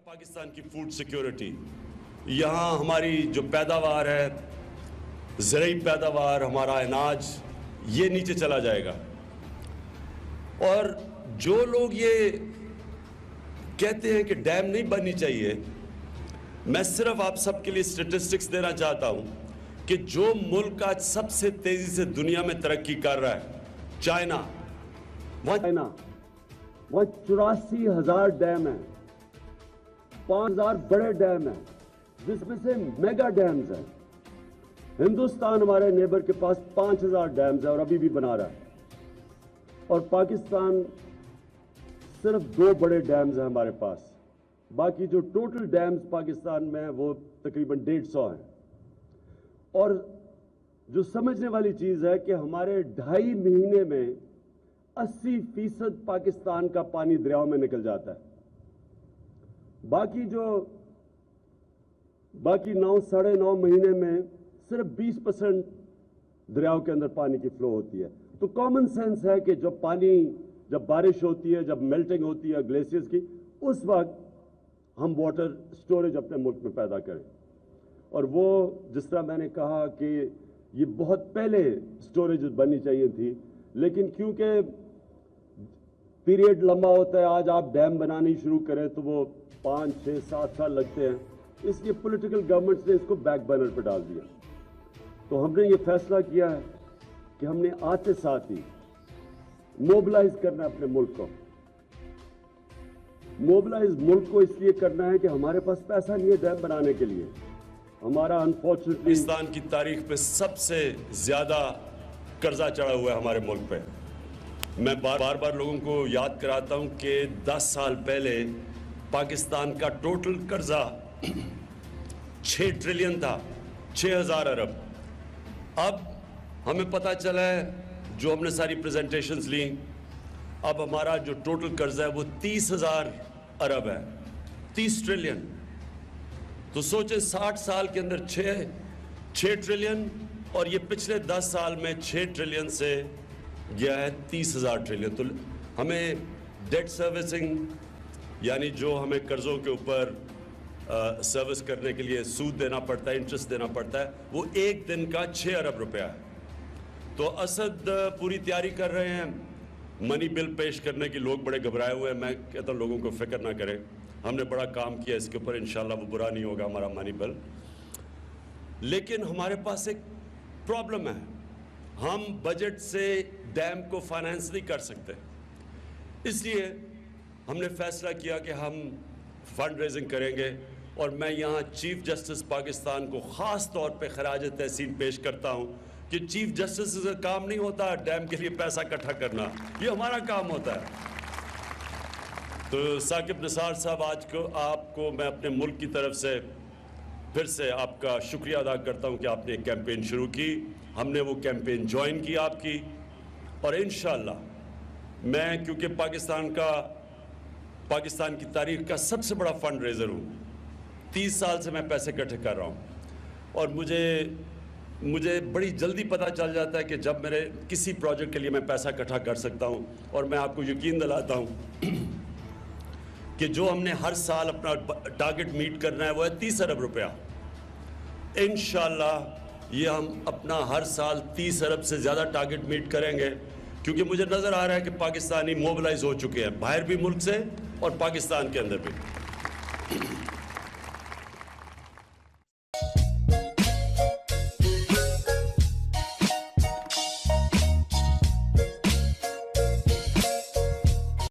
पाकिस्तान की food security, यहाँ हमारी जो पैदावार है, ज़रूरी पैदावार, हमारा अनाज, ये नीचे चला जाएगा। और जो लोग ये कहते हैं कि डैम नहीं बननी चाहिए, मैं सिर्फ आप सबके लिए स्टेटिस्टिक्स देना चाहता हूँ कि जो मुल्क आज सबसे तेज़ी से दुनिया में तरक्की कर रहा है, चाइना, वहाँ 84,000 डैम हैं, 5,000 बड़े डैम हैं, जिसमें से मेगा डैम्स हैं। हिंदुस्तान हमारे नेबर के पास 5,000 डैम्स है और अभी भी बना रहा है, और पाकिस्तान सिर्फ 2 बड़े डैम्स हैं हमारे पास। बाकी जो टोटल डैम्स पाकिस्तान में हैं वो तकरीबन 150 हैं। और जो समझने वाली चीज़ है कि हमारे 2.5 महीने में 80% पाकिस्तान का पानी दरियाओं में निकल जाता है। बाकी 9 साढ़े 9 महीने में सिर्फ 20% दरियाओं के अंदर पानी की फ्लो होती है। तो कॉमन सेंस है कि जब बारिश होती है, जब मेल्टिंग होती है ग्लेशियर्स की, उस वक्त हम वाटर स्टोरेज अपने मुल्क में पैदा करें। और वो जिस तरह मैंने कहा कि ये बहुत पहले स्टोरेज बननी चाहिए थी, लेकिन क्योंकि पीरियड लंबा होता है, आज आप डैम बनानी शुरू करें तो वो 5, 6, 7 साल लगते हैं, इसलिए पॉलिटिकल गवर्नमेंट्स ने इसको बैक बर्नर पर डाल दिया। तो हमने ये फैसला किया है कि हमने आते साथ ही मोबिलाइज करना है अपने मुल्क को। मोबिलाइज मुल्क को इसलिए करना है कि हमारे पास पैसा नहीं है डैम बनाने के लिए। हमारा अनफॉर्चुनेटली पाकिस्तान की तारीख पे सबसे ज्यादा कर्जा चढ़ा हुआ है हमारे मुल्क पे। मैं बार लोगों को याद कराता हूं कि 10 साल पहले पाकिस्तान का टोटल कर्जा 6 ट्रिलियन था, 6,000 अरब। अब हमें पता चला है, जो हमने सारी प्रेजेंटेशंस ली, अब हमारा जो टोटल कर्जा है वो 30,000 अरब है, 30 ट्रिलियन। तो सोचे 60 साल के अंदर 6 ट्रिलियन, और ये पिछले 10 साल में 6 ट्रिलियन से गया है 30,000 ट्रिलियन। तो हमें डेट सर्विसिंग, यानी जो हमें कर्ज़ों के ऊपर सर्विस करने के लिए सूद देना पड़ता है, इंटरेस्ट देना पड़ता है, वो एक दिन का 6 अरब रुपया है। तो असद पूरी तैयारी कर रहे हैं मनी बिल पेश करने की। लोग बड़े घबराए हुए हैं। मैं कहता हूँ लोगों को फिक्र ना करें, हमने बड़ा काम किया इसके ऊपर, इंशाल्लाह वो बुरा नहीं होगा हमारा मनी बिल। लेकिन हमारे पास एक प्रॉब्लम है, हम बजट से डैम को फाइनेंस नहीं कर सकते। इसलिए हमने फैसला किया कि हम फंड रेजिंग करेंगे, और मैं यहाँ चीफ जस्टिस पाकिस्तान को ख़ास तौर पे खराज तहसीन पेश करता हूँ कि चीफ जस्टिस का काम नहीं होता डैम के लिए पैसा इकट्ठा करना, ये हमारा काम होता है। तो साकिब निसार साहब, आज को आपको मैं अपने मुल्क की तरफ से फिर से आपका शुक्रिया अदा करता हूँ कि आपने एक कैंपेन शुरू की, हमने वो कैंपेन ज्वाइन की आपकी, और इंशाल्लाह मैं, क्योंकि पाकिस्तान की तारीख का सबसे बड़ा फंड रेजर हूँ, 30 साल से मैं पैसे इकट्ठे कर रहा हूँ, और मुझे बड़ी जल्दी पता चल जाता है कि जब मेरे किसी प्रोजेक्ट के लिए मैं पैसा इकट्ठा कर सकता हूँ। और मैं आपको यकीन दिलाता हूँ कि जो हमने हर साल अपना टारगेट मीट करना है वो है 30 अरब रुपया। इंशाल्लाह ये हम अपना हर साल 30 अरब से ज़्यादा टारगेट मीट करेंगे, क्योंकि मुझे नज़र आ रहा है कि पाकिस्तानी मोबिलाइज हो चुके हैं, बाहर भी मुल्क से और पाकिस्तान के अंदर भी।